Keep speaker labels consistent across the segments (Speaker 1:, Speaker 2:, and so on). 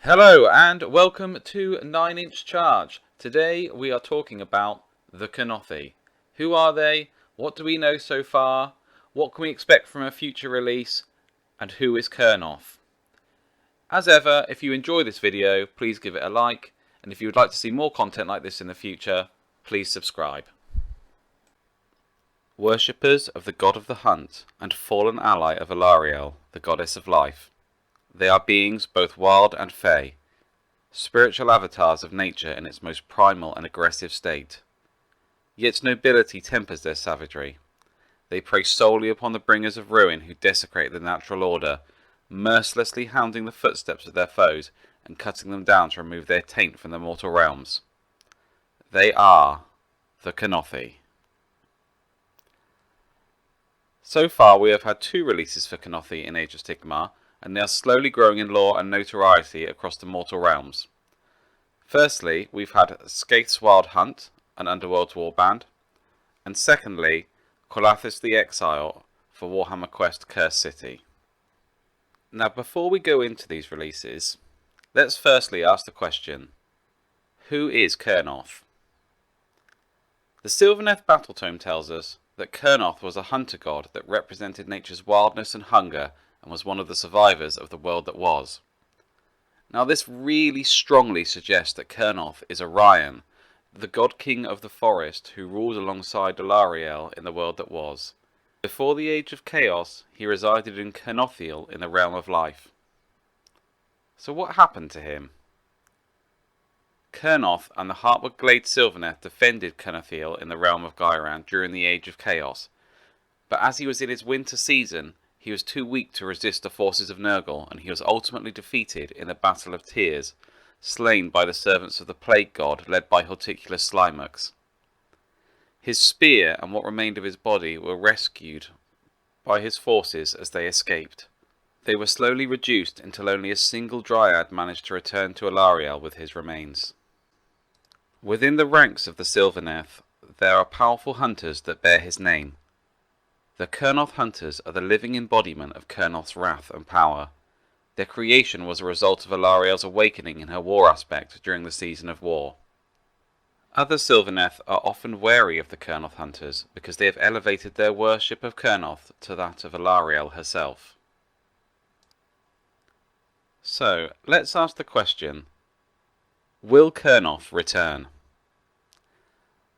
Speaker 1: Hello and welcome to 9-inch Charge. Today we are talking about the Kunothi. Who are they? What do we know so far? What can we expect from a future release? And who is KÜRNOTH? As ever, if you enjoy this video, please give it a like. And if you would like to see more content like this in the future, please subscribe. Worshippers of the god of the hunt and fallen ally of Alarielle, the goddess of life. They are beings both wild and fey, spiritual avatars of nature in its most primal and aggressive state. Yet nobility tempers their savagery. They prey solely upon the bringers of ruin who desecrate the natural order, mercilessly hounding the footsteps of their foes and cutting them down to remove their taint from the mortal realms. They are the Kunothi. So far we have had 2 releases for Kurnothi in Age of Sigmar, and they are slowly growing in lore and notoriety across the mortal realms. Firstly, we've had SKAETH'S Wild Hunt, an Underworlds warband, and secondly, QULATHIS the Exile for Warhammer Quest Cursed City. Now before we go into these releases, let's firstly ask the question, who is KÜRNOTH? The Sylvaneth battle tome tells us that KÜRNOTH was a hunter god that represented nature's wildness and hunger and was one of the survivors of the world that was. Now this really strongly suggests that KÜRNOTH is Orion, the god king of the forest who ruled alongside Alarielle in the world that was. Before the Age of Chaos, he resided in Kurnothi in the realm of life. So what happened to him? KÜRNOTH and the Heartwood Glade Sylvaneth defended Kurnothi in the realm of Ghyran during the Age of Chaos, but as he was in his winter season, he was too weak to resist the forces of Nurgle, and he was ultimately defeated in the Battle of Tears, slain by the servants of the Plague God led by Horticulus Slimux. His spear and what remained of his body were rescued by his forces as they escaped. They were slowly reduced until only a single Dryad managed to return to Alarielle with his remains. Within the ranks of the Sylvaneth, there are powerful hunters that bear his name. The KÜRNOTH hunters are the living embodiment of KÜRNOTH's wrath and power. Their creation was a result of Alarielle's awakening in her war aspect during the season of war. Other Sylvaneth are often wary of the KÜRNOTH hunters because they have elevated their worship of KÜRNOTH to that of Alarielle herself. So, let's ask the question, will KÜRNOTH return?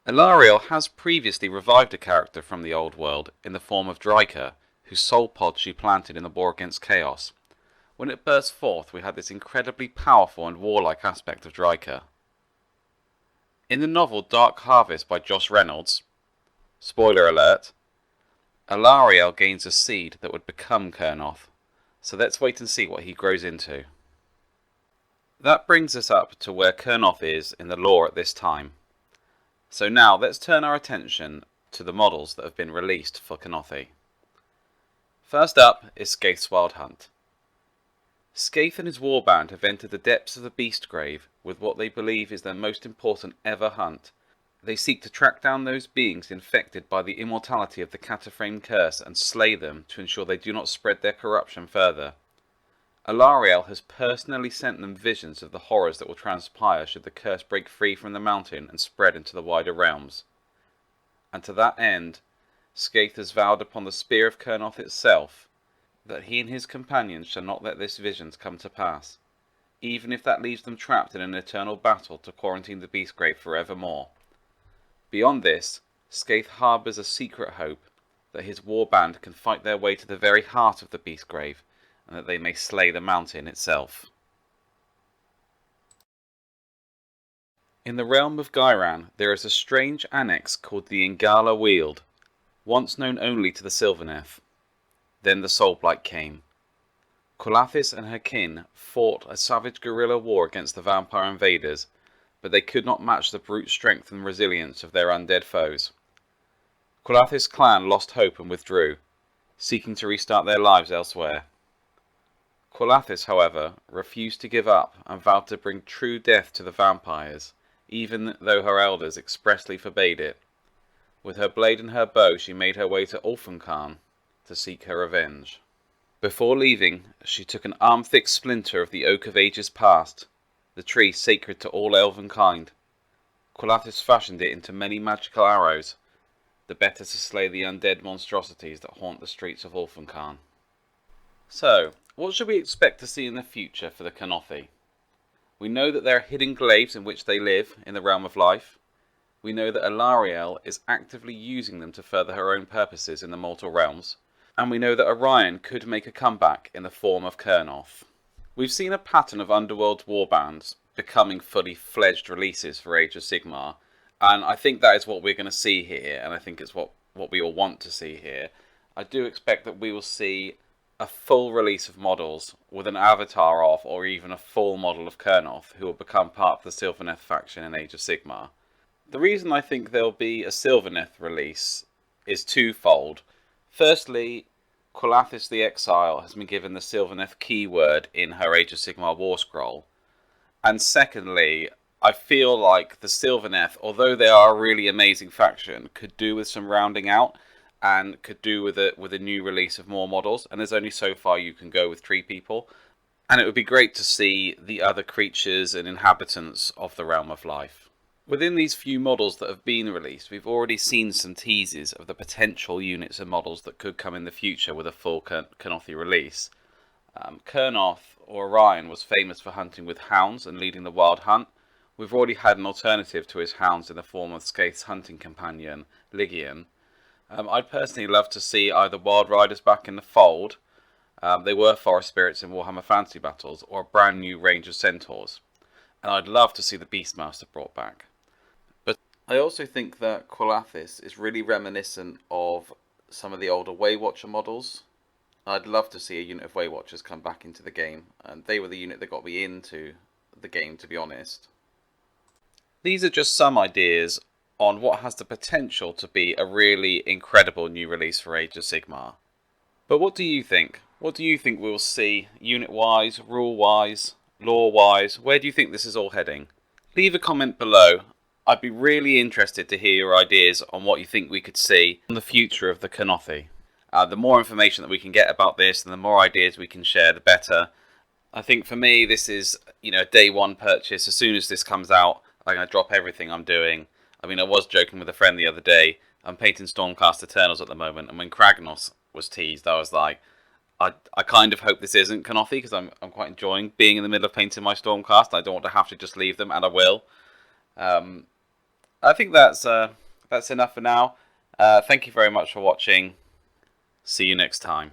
Speaker 1: Alarielle has previously revived a character from the old world in the form of Dryka, whose soul pod she planted in the war against Chaos. When it burst forth, we had this incredibly powerful and warlike aspect of Dryka. In the novel Dark Harvest by Josh Reynolds, spoiler alert, Alarielle gains a seed that would become KÜRNOTH, so let's wait and see what he grows into. That brings us up to where KÜRNOTH is in the lore at this time. So now let's turn our attention to the models that have been released for Kunothi. First up is SKAETH'S Wild Hunt. SKAETH and his warband have entered the depths of the Beastgrave with what they believe is their most important ever hunt. They seek to track down those beings infected by the immortality of the Cataphrane curse and slay them to ensure they do not spread their corruption further. Alarielle has personally sent them visions of the horrors that will transpire should the curse break free from the mountain and spread into the wider realms. And to that end, SKAETH has vowed upon the spear of KÜRNOTH itself that he and his companions shall not let this vision come to pass, even if that leaves them trapped in an eternal battle to quarantine the Beastgrave forevermore. Beyond this, SKAETH harbours a secret hope that his warband can fight their way to the very heart of the Beastgrave, and that they may slay the mountain itself. In the realm of Ghyran, there is a strange annex called the Ingala Weald, once known only to the Sylvaneth. Then the Soulblight came. QULATHIS and her kin fought a savage guerrilla war against the vampire invaders, but they could not match the brute strength and resilience of their undead foes. QULATHIS' clan lost hope and withdrew, seeking to restart their lives elsewhere. QULATHIS, however, refused to give up and vowed to bring true death to the vampires, even though her elders expressly forbade it. With her blade and her bow she made her way to Ulfenkarn to seek her revenge. Before leaving, she took an arm-thick splinter of the oak of ages past, the tree sacred to all elven kind. QULATHIS fashioned it into many magical arrows, the better to slay the undead monstrosities that haunt the streets of Ulfenkarn. So, what should we expect to see in the future for the Kunothi? We know that there are hidden glaives in which they live in the realm of life. We know that Alarielle is actively using them to further her own purposes in the mortal realms. And we know that Orion could make a comeback in the form of KURNOTH. We've seen a pattern of Underworlds warbands becoming fully fledged releases for Age of Sigmar, and I think that is what we're going to see here, and I think it's what we all want to see here. I do expect that we will see a full release of models with an avatar of, or even a full model of KURNOTH, who will become part of the Sylvaneth faction in Age of Sigmar. The reason I think there'll be a Sylvaneth release is twofold. Firstly, QULATHIS the Exile has been given the Sylvaneth keyword in her Age of Sigmar War Scroll. And secondly, I feel like the Sylvaneth, although they are a really amazing faction, could do with some rounding out and could do with a new release of more models. And there's only so far you can go with tree people. And it would be great to see the other creatures and inhabitants of the realm of life. Within these few models that have been released, we've already seen some teases of the potential units and models that could come in the future with a full Kunothi release. Kurnoth, or Orion, was famous for hunting with hounds and leading the wild hunt. We've already had an alternative to his hounds in the form of SKAETH'S hunting companion, Lygian. I'd personally love to see either Wild Riders back in the fold, they were forest spirits in Warhammer Fantasy Battles, or a brand new range of centaurs. And I'd love to see the Beastmaster brought back. But I also think that QULATHIS is really reminiscent of some of the older Waywatcher models. I'd love to see a unit of Waywatchers come back into the game, and they were the unit that got me into the game, to be honest. These are just some ideas on what has the potential to be a really incredible new release for Age of Sigmar. But what do you think? What do you think we'll see, unit-wise, rule-wise, lore-wise? Where do you think this is all heading? Leave a comment below. I'd be really interested to hear your ideas on what you think we could see in the future of the Kunothi. The more information that we can get about this and the more ideas we can share, the better. I think for me, this is, a day one purchase. As soon as this comes out, I'm going to drop everything I'm doing. I mean, I was joking with a friend the other day. I'm painting Stormcast Eternals at the moment, and when Kragnos was teased, I was like, I kind of hope this isn't Kunothi, because I'm quite enjoying being in the middle of painting my Stormcast. I don't want to have to just leave them, and I will. I think that's enough for now. Thank you very much for watching. See you next time.